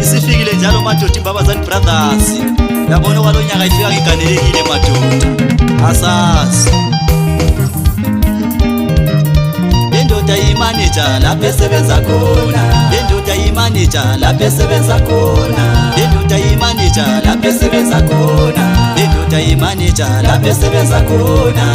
isifikile njalo madoda imbabazane brothers. Yabona kwalonyaka ifika ngiganelekile madoda asazi. Lendoda yimanager lapho esebenza khona, lendoda yimanager lapho esebenza khona, lendoda yimanager lapho esebenza khona, lendoda yimanager lapho esebenza khona.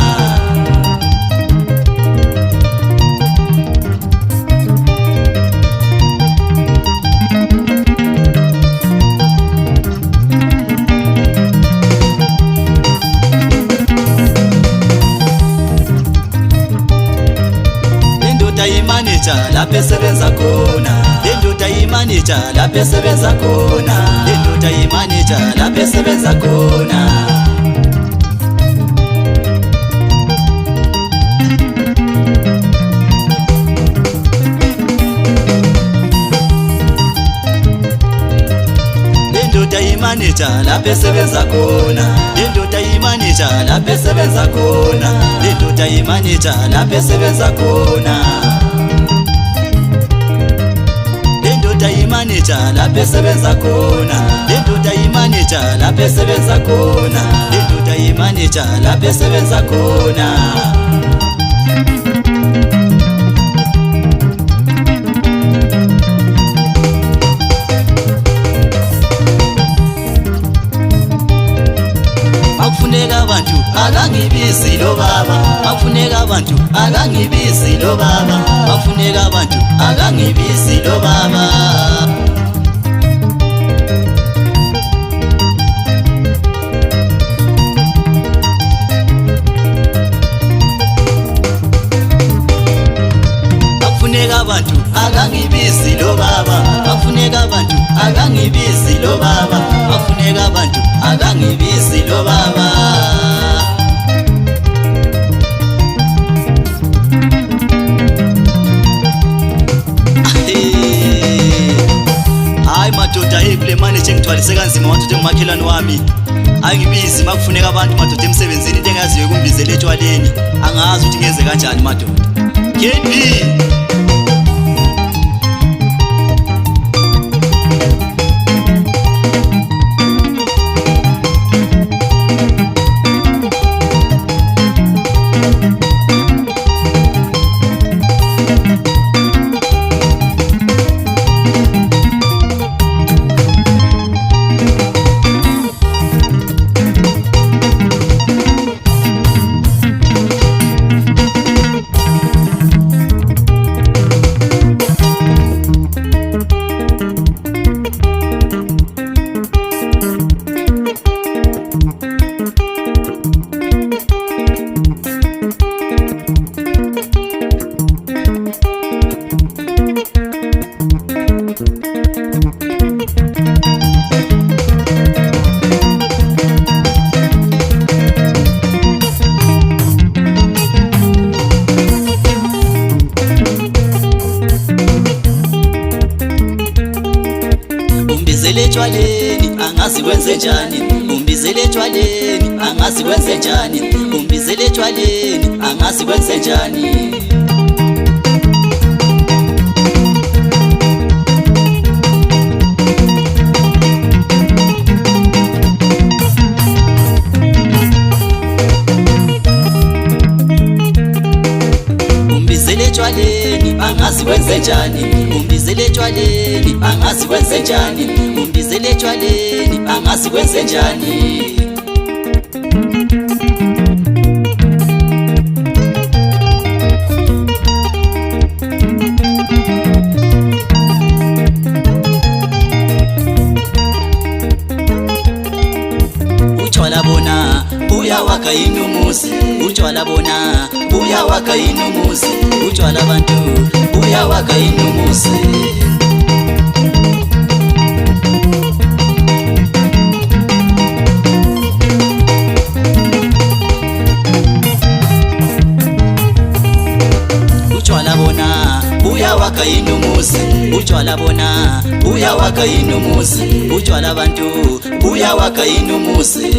Manager lapho esebenza khona, lendoda yimanager lapho esebenza khona, lendoda yimanager lapho esebenza khona. Lendoda yimanager lapho esebenza khona, lendoda yimanager lapho esebenza khona, lendoda yimanager lapho esebenza khona. Lendoda yimanager lapho esebenza khona, lendoda yimanager lapho esebenza khona, lendoda yimanager lapho esebenza khona. Akufuneka abantu akangibizi lo baba, akufuneka abantu akangibizi lo baba, akufuneka abantu akangibizi lo baba. Akufuneka abantu akangibizi lo baba, akufuneka abantu akangibizi lo baba, akufuneka abantu akangibizi lo baba. Hayi madoda kule manager ngithwalise kanzima wathi umakhelwane wami angibizi makufuneka abantu madoda emsebenzini into engaziyo kumbizela etshwaleni angazi ukuthi ngenze kanjani madoda. KB umbizele etshwaleni angazi kwenze njani, umbizele etshwaleni angazi kwenze njani, umbizele etshwaleni angazi kwenze njani. Umbizele etshwaleni angazi kwenze njani, umbizele etshwaleni angazi kwenze njani, umbizele etshwaleni angazi kwenze njani. Utshwala bona buyawakha inumuzi, utshwala bona buyawakha inumuzi, utshwala abantu buyawakha inumuzi. Utshwala bona buyawakha inumuzi, utshwala bona buyawakha inumuzi, utshwala abantu buyawakha inumuzi.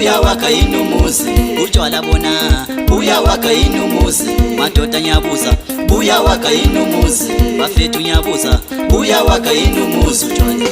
buya wakha inumuzi. Utshwala bona buya wakha inumuzi. Madoda nyabuza buya wakha inumuzi. Bafethu nyabuza buya wakha inumuzi. Utshwala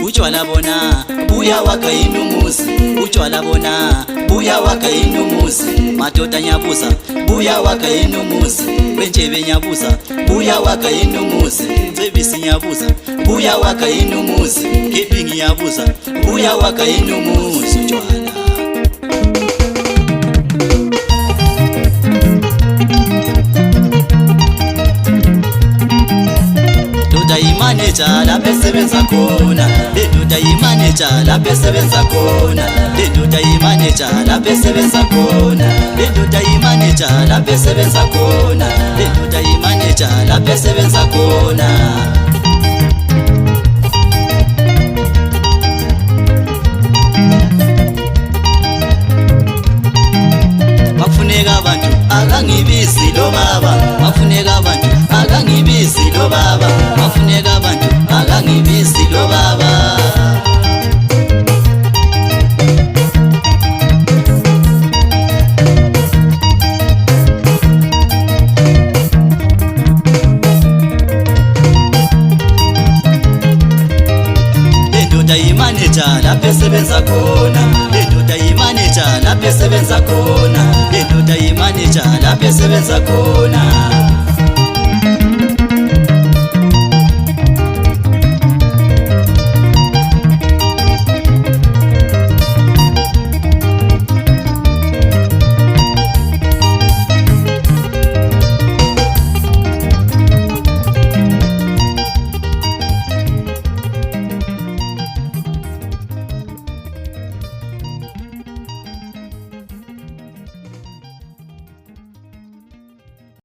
Utshwala bona buya wakha inumuzi. Utshwala bona buya wakha inumuzi. Madoda nyabuza buya wakha inumuzi. Wenjebe nyabuza buya wakha inumuzi. Tsebisi nyabuza buya wakha inumuzi. Kepingi nyabuza buya wakha inumuzi. Utshwala imaneja lapho esebenza khona. Lendoda imaneja lapho esebenza khona. Lendoda imaneja lapho esebenza khona. Lendoda imaneja lapho esebenza khona. Lendoda imaneja lapho esebenza khona. Mafuneka abantu akangibizi lo baba. Mafuneka abantu akangibizi lo baba.